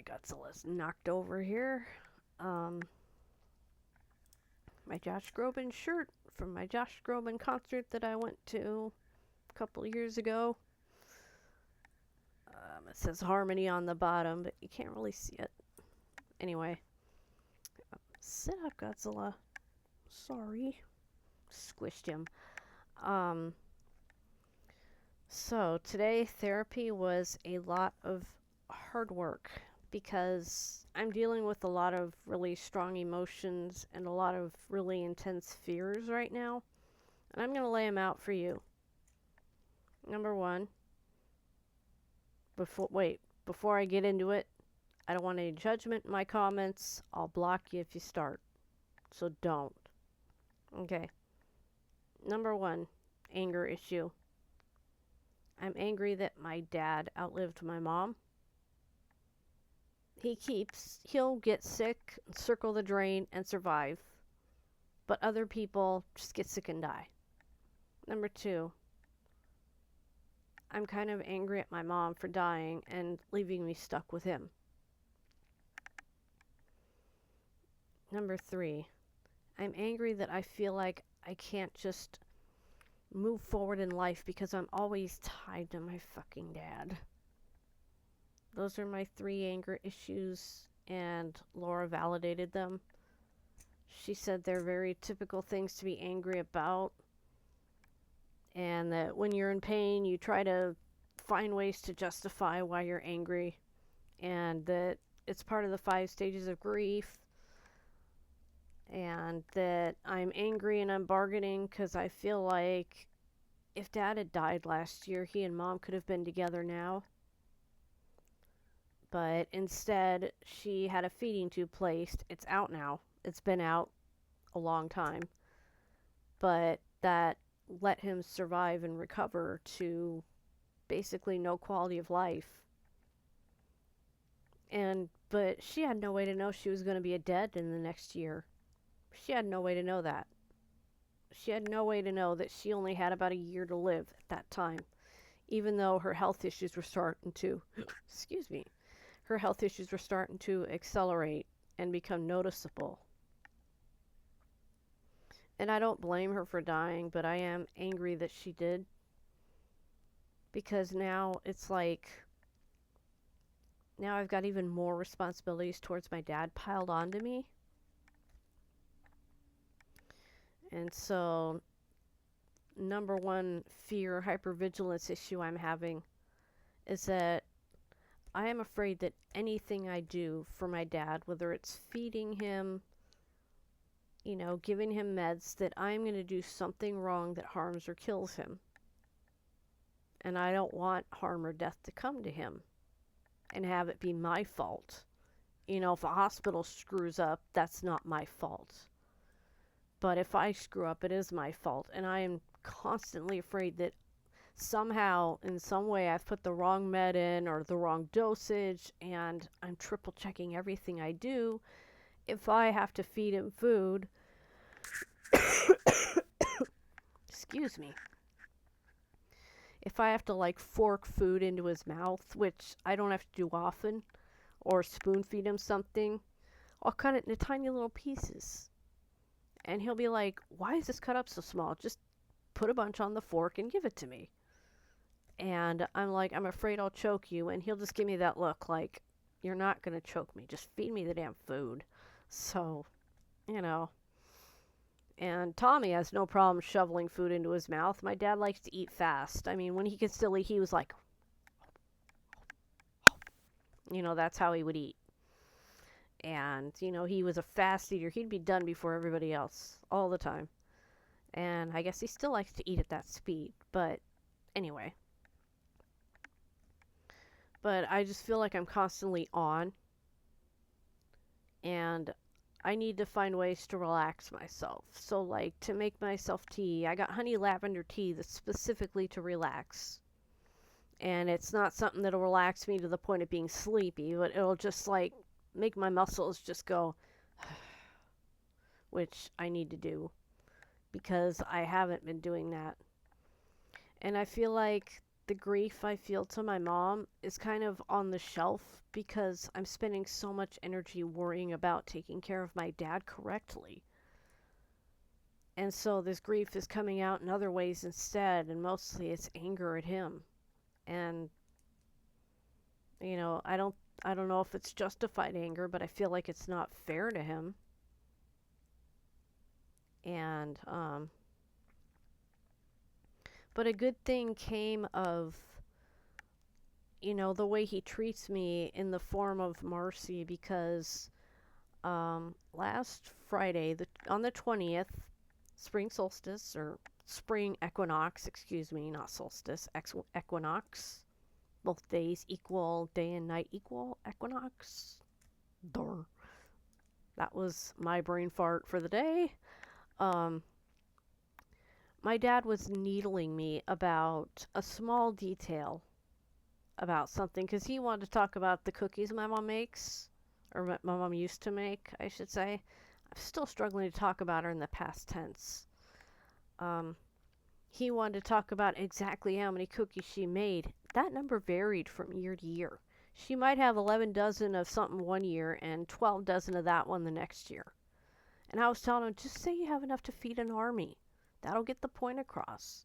Godzilla's knocked over here. Um, my Josh Groban shirt from my Josh Groban concert that I went to a couple years ago. It says Harmony on the bottom, but you can't really see it. Anyway, sit up, Godzilla. Sorry. Squished him. Um, so today therapy was a lot of hard work because I'm dealing with a lot of really strong emotions and a lot of really intense fears right now. And I'm going to lay them out for you. Number one, before I get into it, I don't want any judgment in my comments. I'll block you if you start. So don't. Okay. Number one, anger issue. I'm angry that my dad outlived my mom. He'll get sick, circle the drain, and survive. But other people just get sick and die. Number two, I'm kind of angry at my mom for dying and leaving me stuck with him. Number three, I'm angry that I feel like I can't just move forward in life because I'm always tied to my fucking dad. Those are my three anger issues, and Laura validated them. She said they're very typical things to be angry about, and that when you're in pain, you try to find ways to justify why you're angry, and that it's part of the 5 stages of grief, and that I'm angry and I'm bargaining because I feel like if Dad had died last year, he and Mom could have been together now. But instead, she had a feeding tube placed. It's out now. It's been out a long time. But that let him survive and recover to basically no quality of life. But she had no way to know she was going to be dead in the next year. She had no way to know that. She had no way to know that she only had about a year to live at that time, even though her health issues were starting to, her health issues were starting to accelerate and become noticeable. And I don't blame her for dying, but I am angry that she did. Because now it's like, now I've got even more responsibilities towards my dad piled onto me. And so, number one fear, hypervigilance issue I'm having is that I am afraid that anything I do for my dad, whether it's feeding him, giving him meds, that I'm going to do something wrong that harms or kills him. And I don't want harm or death to come to him and have it be my fault. If a hospital screws up, that's not my fault. But if I screw up, it is my fault. And I am constantly afraid that somehow, in some way, I've put the wrong med in or the wrong dosage, and I'm triple checking everything I do. If I have to feed him food, excuse me, if I have to fork food into his mouth, which I don't have to do often, or spoon feed him something, I'll cut it into tiny little pieces. And he'll be like, why is this cut up so small? Just put a bunch on the fork and give it to me. And I'm like, I'm afraid I'll choke you. And he'll just give me that look like, you're not going to choke me. Just feed me the damn food. So, And Tommy has no problem shoveling food into his mouth. My dad likes to eat fast. I mean, when he could still eat, he was like, that's how he would eat. And, he was a fast eater. He'd be done before everybody else all the time. And I guess he still likes to eat at that speed. But anyway. But I just feel like I'm constantly on. And I need to find ways to relax myself. So, to make myself tea, I got honey lavender tea that's specifically to relax. And it's not something that'll relax me to the point of being sleepy, but it'll just, make my muscles just go, which I need to do because I haven't been doing that. And I feel like the grief I feel to my mom is kind of on the shelf because I'm spending so much energy worrying about taking care of my dad correctly. And so this grief is coming out in other ways instead, and mostly it's anger at him. And you know, I don't know if it's justified anger, but I feel like it's not fair to him. And but a good thing came of, you know, the way he treats me in the form of Marcy, because last Friday, on the 20th, spring solstice, or spring equinox, excuse me, not solstice, equinox. Both days equal, day and night equal equinox. Durr. That was my brain fart for the day. Um, my dad was needling me about a small detail about something because he wanted to talk about the cookies my mom makes, or my mom used to make, I should say. I'm still struggling to talk about her in the past tense. He wanted to talk about exactly how many cookies she made. That number varied from year to year. She might have 11 dozen of something one year and 12 dozen of that one the next year. And I was telling him, just say you have enough to feed an army. That'll get the point across.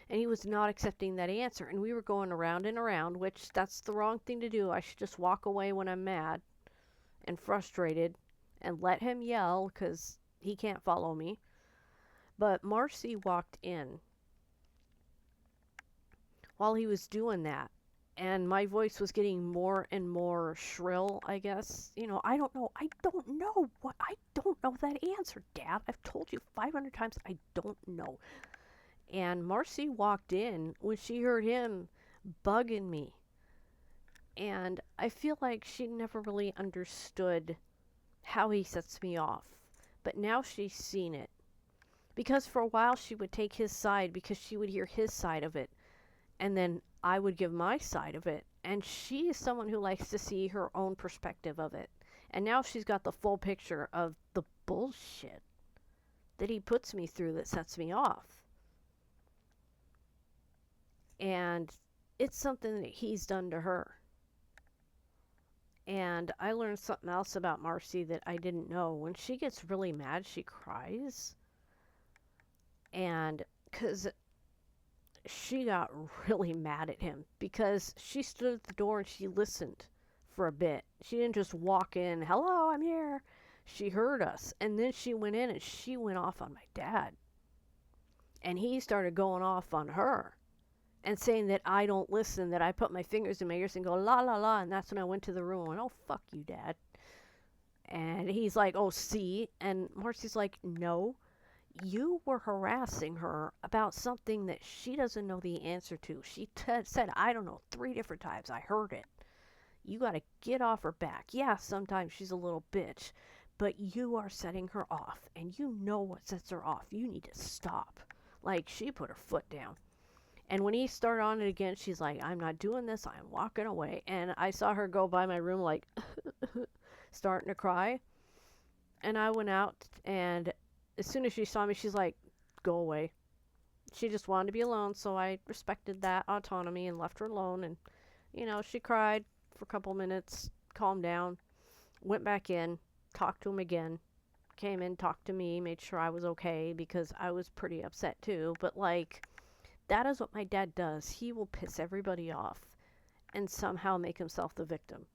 And he was not accepting that answer. And we were going around and around, which that's the wrong thing to do. I should just walk away when I'm mad and frustrated and let him yell because he can't follow me. But Marcy walked in while he was doing that. And my voice was getting more and more shrill, I guess. You know, I don't know. I don't know that answer, Dad. I've told you 500 times I don't know. And Marcy walked in when she heard him bugging me. And I feel like she never really understood how he sets me off. But now she's seen it. Because for a while she would take his side because she would hear his side of it. And then I would give my side of it. And she is someone who likes to see her own perspective of it. And now she's got the full picture of the bullshit that he puts me through that sets me off. And it's something that he's done to her. And I learned something else about Marcy that I didn't know. When she gets really mad, she cries. And because she got really mad at him because she stood at the door and she listened for a bit. She didn't just walk in, hello, I'm here. She heard us. And then she went in and she went off on my dad. And he started going off on her and saying that I don't listen, that I put my fingers in my ears and go, la, la, la. And that's when I went to the room and went, oh, fuck you, Dad. And he's like, oh, see? And Marcy's like, no, you were harassing her about something that she doesn't know the answer to. She said, I don't know, 3 different times. I heard it. You got to get off her back. Yeah, sometimes she's a little bitch, but you are setting her off, and you know what sets her off. You need to stop. Like, she put her foot down. And when he started on it again, she's like, I'm not doing this. I'm walking away. And I saw her go by my room like, starting to cry. And I went out, and as soon as she saw me, she's like, go away. She just wanted to be alone, so I respected that autonomy and left her alone. And, you know, she cried for a couple minutes, calmed down, went back in, talked to him again, came in, talked to me, made sure I was okay because I was pretty upset too. But, like, that is what my dad does. He will piss everybody off and somehow make himself the victim.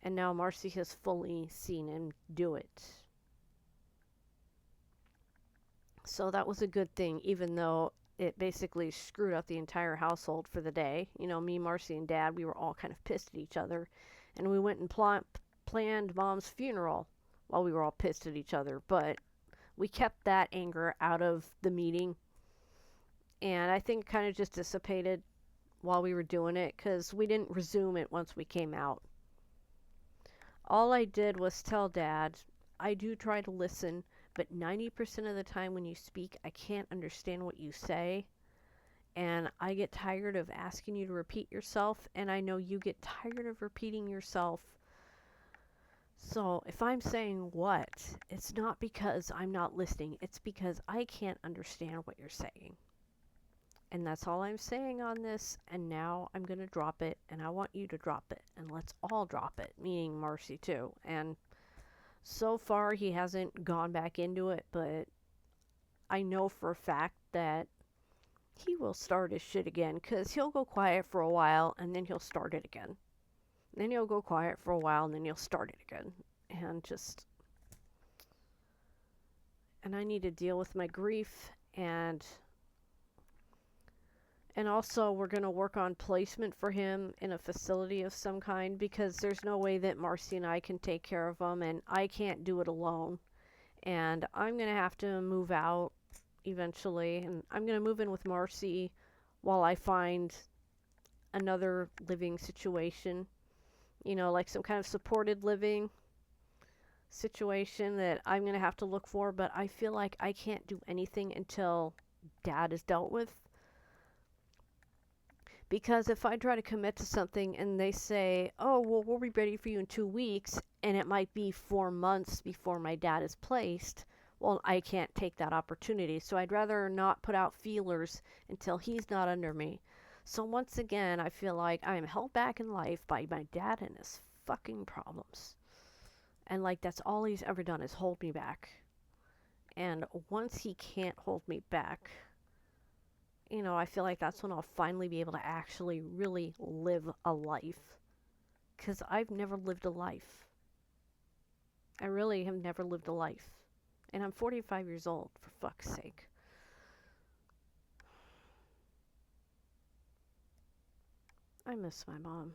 And now Marcy has fully seen him do it. So that was a good thing, even though it basically screwed up the entire household for the day. You know, me, Marcy, and Dad, we were all kind of pissed at each other. And we went and planned Mom's funeral while we were all pissed at each other. But we kept that anger out of the meeting. And I think it kind of just dissipated while we were doing it because we didn't resume it once we came out. All I did was tell Dad, I do try to listen, but 90% of the time when you speak, I can't understand what you say. And I get tired of asking you to repeat yourself, and I know you get tired of repeating yourself. So if I'm saying what, it's not because I'm not listening. It's because I can't understand what you're saying. And that's all I'm saying on this. And now I'm going to drop it. And I want you to drop it. And let's all drop it. Meaning Marcy too. And so far he hasn't gone back into it. But I know for a fact that he will start his shit again. Because he'll go quiet for a while. And then he'll start it again. Then he'll go quiet for a while. And then he'll start it again. And just... And I need to deal with my grief. And also, we're going to work on placement for him in a facility of some kind, because there's no way that Marcy and I can take care of him, and I can't do it alone. And I'm going to have to move out eventually, and I'm going to move in with Marcy while I find another living situation. You know, like some kind of supported living situation that I'm going to have to look for, but I feel like I can't do anything until Dad is dealt with. Because if I try to commit to something and they say, oh, well, we'll be ready for you in 2 weeks, and it might be 4 months before my dad is placed, well, I can't take that opportunity. So I'd rather not put out feelers until he's not under me. So once again, I feel like I am held back in life by my dad and his fucking problems. And like, that's all he's ever done is hold me back. And once he can't hold me back, you know, I feel like that's when I'll finally be able to actually really live a life. Because I've never lived a life. I really have never lived a life. And I'm 45 years old, for fuck's sake. I miss my mom.